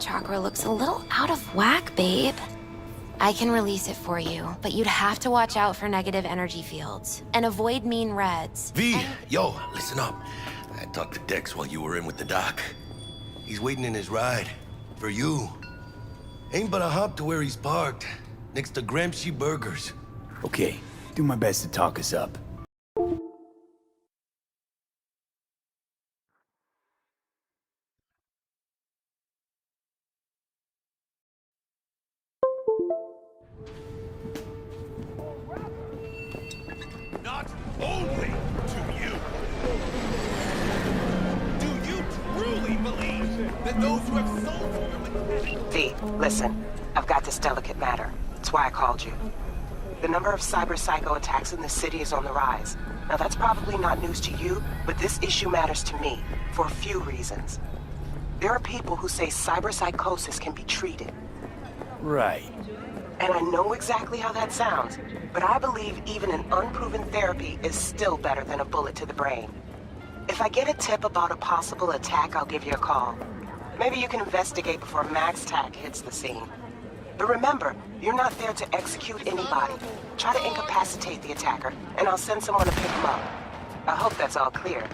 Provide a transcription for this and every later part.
chakra looks a little out of whack, babe. I can release it for you, but you'd have to watch out for negative energy fields and avoid mean reds. V, yo, listen up. I talked to Dex while you were in with the doc. He's waiting in his ride. For you. Ain't but a hop to where he's parked. Next to Gramsci Burgers. Okay, do my best to talk us up. Not only to you. Do you truly believe that those who have sold your mechanic... V, listen. I've got this delicate matter. That's why I called you. The number of cyber psycho attacks in the city is on the rise. Now that's probably not news to you, but this issue matters to me for a few reasons. There are people who say cyber psychosis can be treated. Right. And I know exactly how that sounds, but I believe even an unproven therapy is still better than a bullet to the brain. If I get a tip about a possible attack, I'll give you a call. Maybe you can investigate before Max Tack hits the scene. But remember, you're not there to execute anybody. Try to incapacitate the attacker, and I'll send someone to pick him up. I hope that's all clear.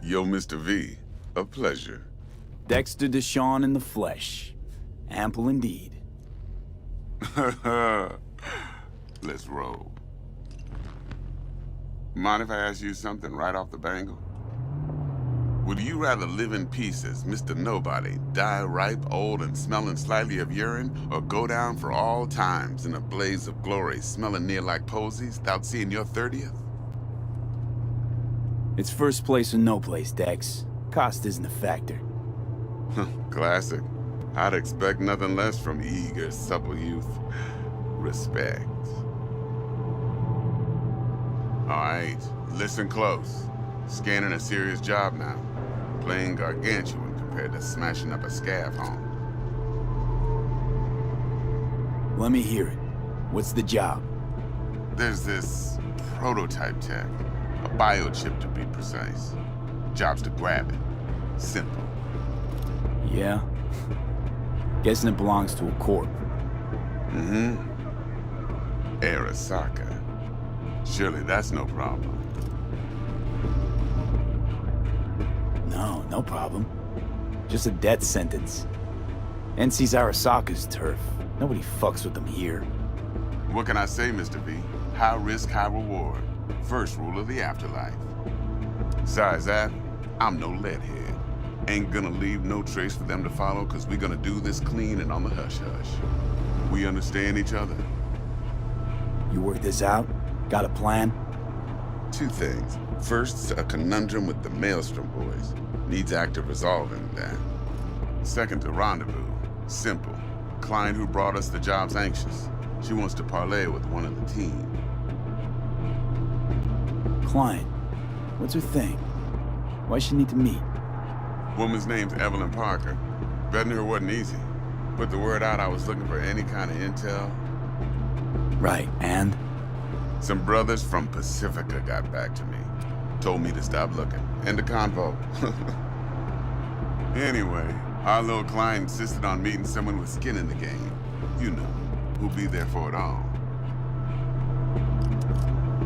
Yo, Mr. V, a pleasure. Dexter Deshawn in the flesh. Ample indeed. Let's roll. Mind if I ask you something right off the bangle? Would you rather live in peace as Mr. Nobody, die ripe, old, and smelling slightly of urine, or go down for all times in a blaze of glory, smelling near like posies, without seeing your 30th? It's first place or no place, Dex. Cost isn't a factor. Classic. I'd expect nothing less from eager, supple youth. Respect. All right, listen close. Scanning a serious job now. Playing gargantuan compared to smashing up a scav home. Let me hear it. What's the job? There's this prototype tech. A biochip to be precise. Job's to grab it. Simple. Yeah? Guessing it belongs to a corp. Mm-hmm. Arasaka. Surely that's no problem. No problem. Just a death sentence. NC's Arasaka's turf. Nobody fucks with them here. What can I say, Mr. V? High risk, high reward. First rule of the afterlife. Besides that, I'm no leadhead. Ain't gonna leave no trace for them to follow, cause we gonna do this clean and on the hush-hush. We understand each other? You work this out? Got a plan? Two things. First, a conundrum with the Maelstrom boys. Needs active resolving that. Second, a rendezvous. Simple. Client who brought us the job's anxious. She wants to parlay with one of the team. Client. What's her thing? Why she need to meet? Woman's name's Evelyn Parker. Betting her wasn't easy. Put the word out I was looking for any kind of intel. Right, and? Some brothers from Pacifica got back to me. Told me to stop looking. End of convo. Anyway, our little client insisted on meeting someone with skin in the game. You know, who'll be there for it all.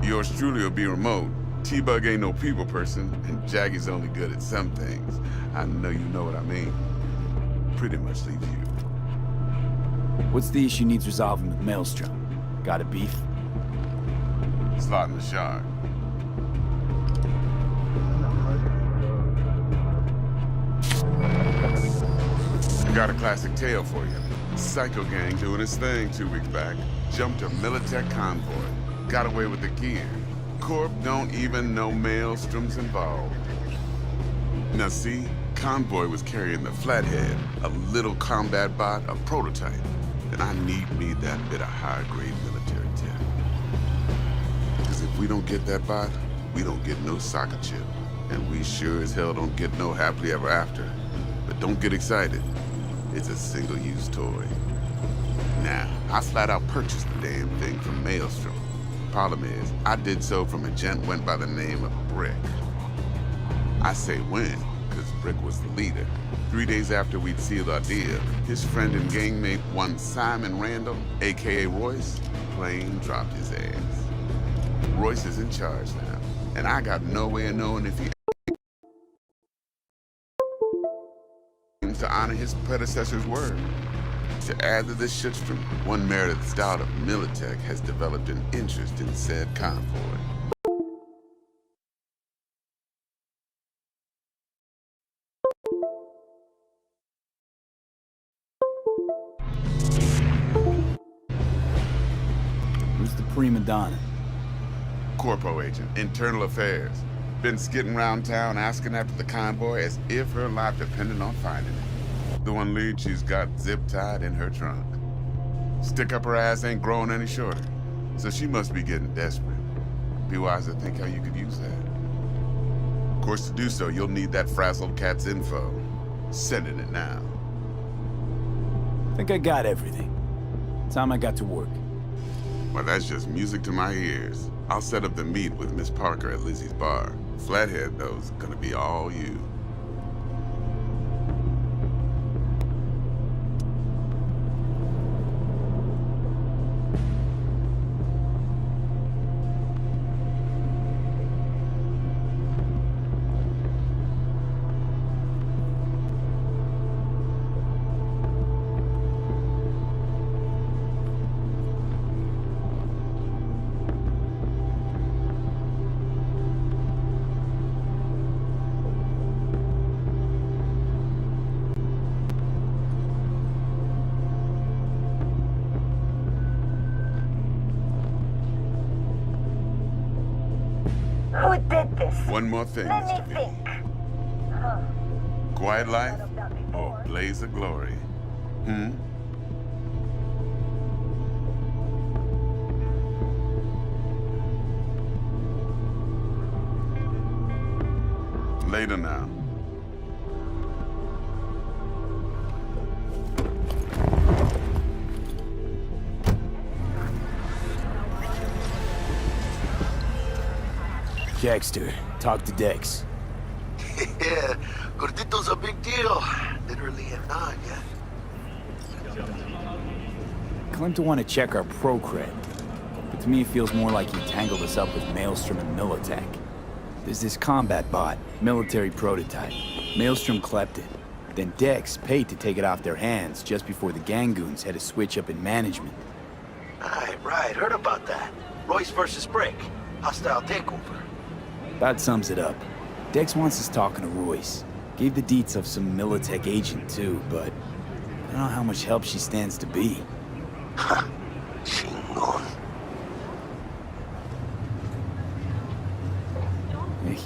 Yours truly will be remote. T-Bug ain't no people person, and Jaggy's only good at some things. I know you know what I mean. Pretty much leaves you. What's the issue needs resolving with Maelstrom? Got a beef? Slot in the shard. I got a classic tale for you. Psycho gang doing his thing 2 weeks back. Jumped a Militech convoy. Got away with the gear. Corp don't even know Maelstrom's involved. Now see, convoy was carrying the Flathead, a little combat bot, a prototype. And I need me that bit of high-grade military tech. Because if we don't get that bot, we don't get no soccer chip. And we sure as hell don't get no happily ever after. But don't get excited. It's a single-use toy. Now, I flat out purchased the damn thing from Maelstrom. Problem is, I did so from a gent went by the name of Brick. I say when, because Brick was the leader. 3 days after we'd sealed our deal, his friend and gangmate, one Simon Randall, aka Royce, plain dropped his ass. Royce is in charge now, and I got no way of knowing if he aims to honor his predecessor's word. To add to this shitstorm, one Meredith Stout of Militech has developed an interest in said convoy. Who's the prima donna? Corpo agent, internal affairs. Been skidding around town asking after the convoy as if her life depended on finding it. The one lead she's got zip-tied in her trunk. Stick up her ass ain't growing any shorter, so she must be getting desperate. Be wise to think how you could use that. Of course, to do so, you'll need that frazzled cat's info. Sending it now. Think I got everything. Time I got to work. Well, that's just music to my ears. I'll set up the meet with Miss Parker at Lizzie's bar. Flathead, though, is gonna be all you. Who did this? One more thing, Let Mr. me V. think. Huh. Quiet life Heard of that or before. blaze of glory? Later now. Jackster, talk to Dex. Yeah, Gordito's a big deal. Literally at 9, yeah. Claimed to want to check our pro cred, but to me it feels more like he tangled us up with Maelstrom and Militech. There's this combat bot, military prototype. Maelstrom clept it. Then Dex paid to take it off their hands just before the Gangoons had a switch up in management. Right. Heard about that. Royce versus Brick. Hostile takeover. That sums it up. Dex wants us talking to Royce. Gave the deets of some Militech agent too, but I don't know how much help she stands to be. Ha! Chingon.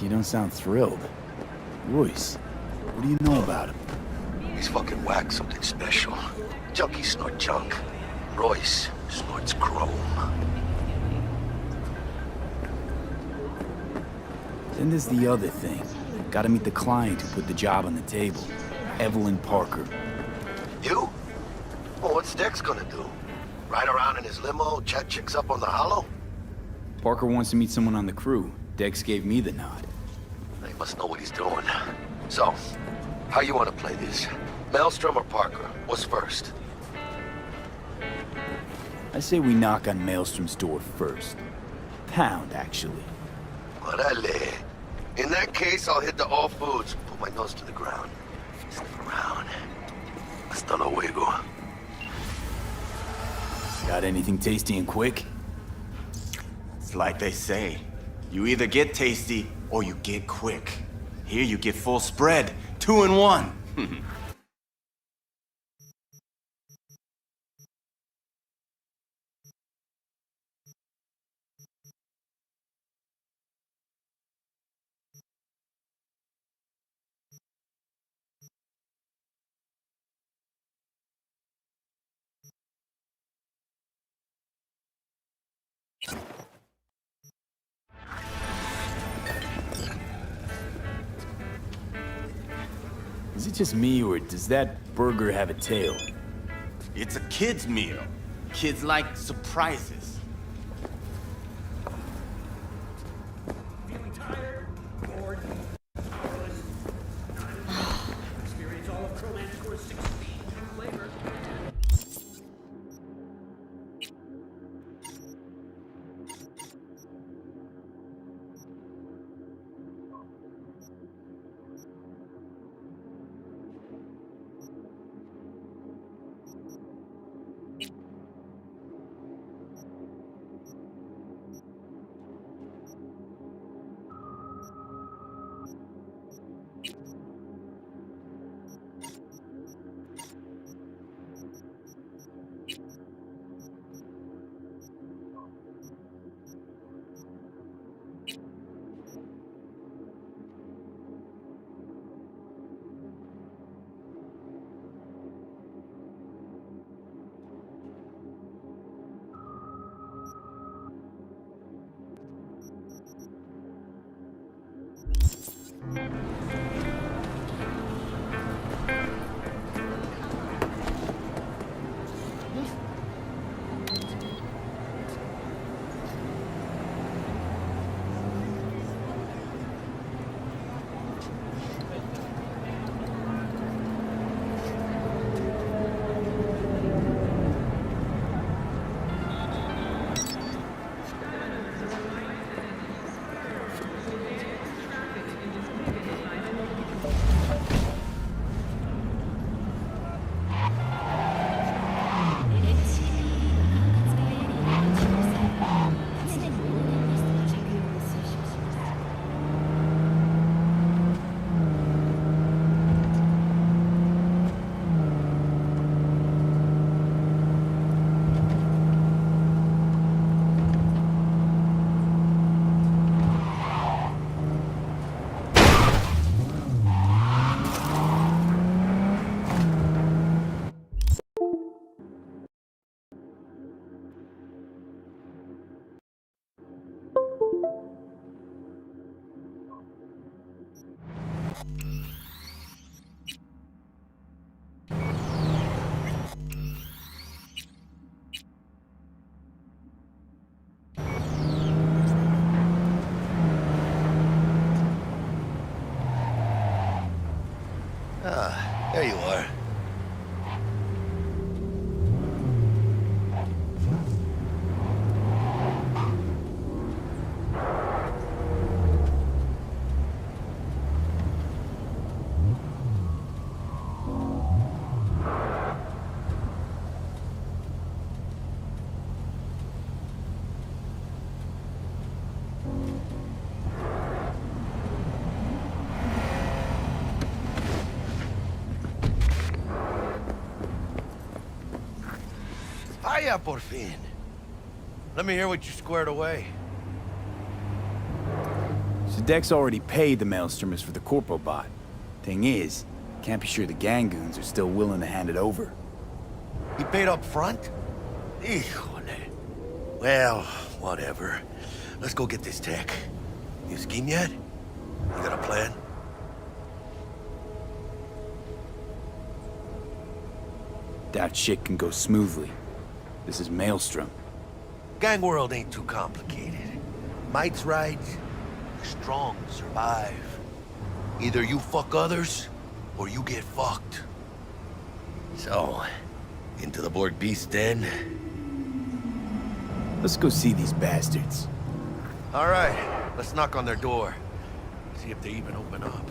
You don't sound thrilled. Royce, what do you know about him? He's fucking whack, something special. Junkies snort junk. Royce snorts chrome. Then there's the other thing. Gotta meet the client who put the job on the table. Evelyn Parker. You? Well, what's Dex gonna do? Ride around in his limo, chat chicks up on the hollow? Parker wants to meet someone on the crew. Dex gave me the nod. He must know what he's doing. So, how you want to play this? Maelstrom or Parker? What's first? I say we knock on Maelstrom's door first. Pound, actually. Orale. In that case, I'll hit the all foods. Put my nose to the ground. Sniff around. Hasta luego. Got anything tasty and quick? It's like they say. You either get tasty or you get quick. Here you get full spread, 2 in 1. Is it just me, or does that burger have a tail? It's a kid's meal. Kids like surprises. Feeling tired? Bored? Experience all of Chromanticore's 6 speed flavor. There you are. Vaya por fin. Let me hear what you squared away. So Dex already paid the Maelstromers for the Corpo bot. Thing is, can't be sure the Gangoons are still willing to hand it over. He paid up front? Híjole. Well, whatever. Let's go get this tech. You scheme yet? You got a plan? That shit can go smoothly. This is Maelstrom. Gang world ain't too complicated. Might's right. The strong survive. Either you fuck others, or you get fucked. So, into the Borg Beast Den? Let's go see these bastards. All right, let's knock on their door. See if they even open up.